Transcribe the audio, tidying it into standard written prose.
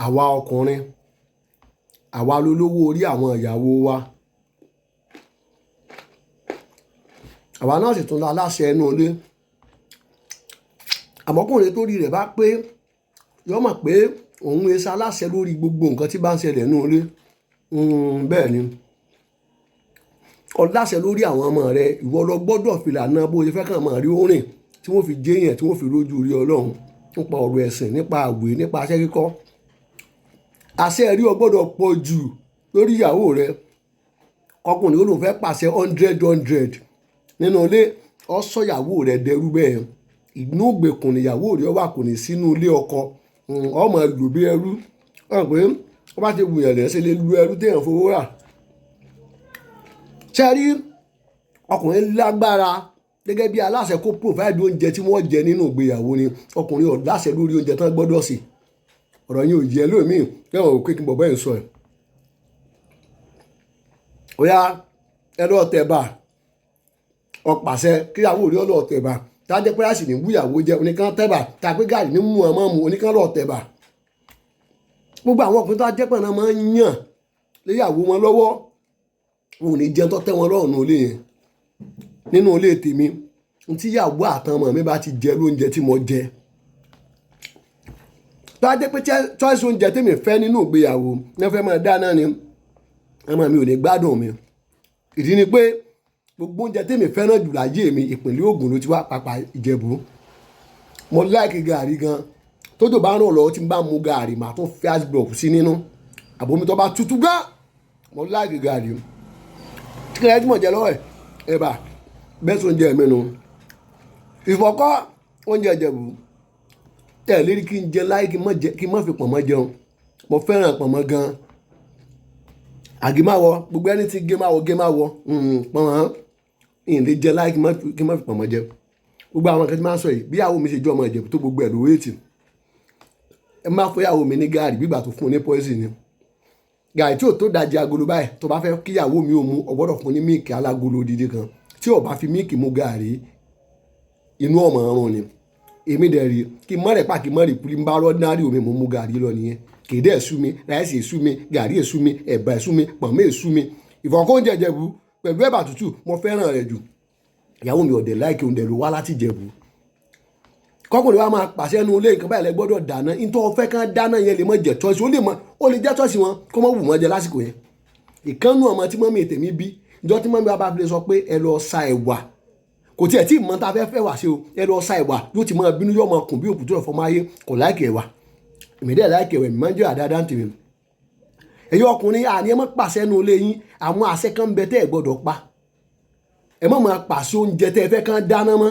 àwa ọkùnrin àwa lólówó orí àwọn ìyàwó wa àwa náà sì tún la aláṣẹ inú ilé àmọ́kùnrin tó rí rẹ̀ bá pé yọ mọ̀ pé òun ẹsẹ̀ aláṣẹ lórí gbogbo nǹkan tí bá ń ṣẹlẹ̀ nínú ilé bẹ́ẹ̀ ni ọláṣẹ lórí àwọn ọmọ rẹ ìwọ lọ gbọ́dọ̀ fìlànà bó ṣe fẹ́ kàn máa rí orin tí wọ́n fi jẹ́yàn tí wọ́n fi rójú rí ọlọ́run nípa ọ̀rọ̀ ẹ̀sìn nípa àwẹ̀ nípa aṣẹ́ kíkọ́ àṣẹ rí ọ gbọ́dọ̀ pọ̀ jù lórí ìyàwó rẹ ọkùnrin ó lóun fẹ́ pàṣẹ 100 nínú ilé ọ sọ ìyàwó rẹ dẹrú bẹ́ẹ̀ inú ìgbèkùn níyàwó rẹ wà kò ní sínú ilé ọkọ ọmọ lù bí ẹrú ọ̀hún pé wọ́n bá ti wùyàn lẹ́sẹ̀ lè lu ẹrú téèyàn fowó rà ṣe rí ọkùnrin lágbára gẹ́gẹ́ bí aláṣẹ kó provide oúnjẹ tí wọ́n jẹ nínú ìgbéyàwó ni ọkùnrin ò láṣẹ lórí oúnjẹ tán gbọ́dọ̀ sí ọ̀rọ̀ yín ò yẹ lómìn kẹ́wọ̀n ò kékin bọ̀bọ́ yìí sọ ẹ̀ ó yá ẹ lọ́ọ́ tẹ̀ bá ọ̀pàṣẹ kíyàwó rí ọlọ́ọ̀ tẹ̀ bá tájẹ́ pé láti ní wúyàwó jẹ oníkan tẹ̀ bá tàbí gàrí ní mú ọmọ mu oníkan lọ́ọ̀ tẹ̀ bá gbogbo àwọn ọkùnrin tó ajẹ́ pẹ̀ náà máa ń yàn léyàwó wọn lọ́wọ́ wọn ò ní jẹun tó tẹ́ wọn lọ́rùn nínú ilé yẹn nínú ilé tèmi tí ìyàwó àtọmọ mi bá ti jẹ lóúnjẹ tí mo jẹ tó a jẹ́ pé choice oúnjẹ tèmi fẹ́ nínú ìgbéyàwó ní fẹ́ máa dáná ni ọmọ mi ò ní gbádùn mi ìdí ni pé gbogbo oúnjẹ tèmi fẹ́ràn jù láyé mi ìpínlẹ̀ Ògùn ló ti wá pàpà Ìjẹ̀bú mo láìkì gàrí gan tójò bá ràn lọ́wọ́ tí n bá mu gàrí màá tún fẹ́ ice block sí nínú àbomi tó bá tutù gán mo láìkì gàrí kí ẹ tí mo jẹ lọ́wọ́ ẹ̀ ẹ̀bà bẹ́ẹ̀ sọ oúnjẹ mi nu ìfọ̀kọ́ oúnjẹ Ìjẹ̀bú tẹ̀ lérí kí n jẹ láì kí n má fi pọ̀nmọ́ jẹun mo fẹ́ràn pọ̀nmọ́ gan àgìmáwọ gbogbo ẹni tí gémáwọ pọ̀nmọ́ ìyìn lè jẹ láì kí n má fi pọ̀nmọ́ jẹ gbogbo àwọn kan tí máa ń sọ yìí bí ìyàwó mi ṣe jọ ọmọ Ìjẹ̀bú tó gbogbo ẹ̀ lówó ètì ẹ má fọ ìyàwó mi ní gààrí bí ìgbà tó fún un ní poison ni gààrí tí ò tó dajì agolo báyìí tó bá fẹ́ kí ìyàwó mi ò mu ó gbọ́dọ̀ fún ní míìkì alágolo odidi kan tí ò bá fi míìkì mu gààrí inú ọmọ ọrùn ni èmi dẹ̀ rí kí mọ́rẹ̀ pa kí mọ́rẹ̀ pulí ń bá rọ́dínárì omi mo mu gààrí lọ nìyẹn kéde èsú mi ráìsì èsú mi gààrí èsú mi ẹ̀bà èsú mi pọ̀nmọ́ èsú mi ìfọ̀kọ́ oúnjẹ Ìjẹ̀bú pẹ̀lú ẹ̀bà tútù mo fẹ́ràn rẹ̀ jù ìyàwó mi ọ̀dẹ̀ láìkí oúnjẹ ló wá láti Ìjẹ̀bú kọkùnrin wa máa pàṣẹ nu ilé nǹkan báyìí lẹ gbọ́dọ̀ dáná nítorí ọ̀fẹ́ kan dáná yẹn lè mọ jẹ tọ́sí ó lè jẹ́ tọ́sí wọn kó mọ́ wù wọ́n jẹ lásìkò yẹn ìkànnù ọmọ tí mọ́mí tèmi bí ìjọ tí mọ́mí wa bá fi sọ pé ẹ lọ sa ẹ̀wà kò tiẹ̀ tí ìmọ̀ ta fẹ́ wà sí o ẹ lọ sa ẹ̀wà yóò ti máa bínú yóò máa kùn bí òkú tó rẹ̀ fọmọ ayé kò láìkì ẹ̀wà èmi dẹ̀ láìkì ẹ̀wà èmi máa ń jẹ́ àdáadáa ń tèmi ẹ̀yin ọkùnrin àní ẹ má pàṣẹ nu ilé yín àwọn àṣẹ kan bẹ tẹ́ ẹ gbọ́dọ̀ pa ẹ má máa pàṣẹ oúnjẹ tẹ́ ẹ fẹ́ kán dáná mọ́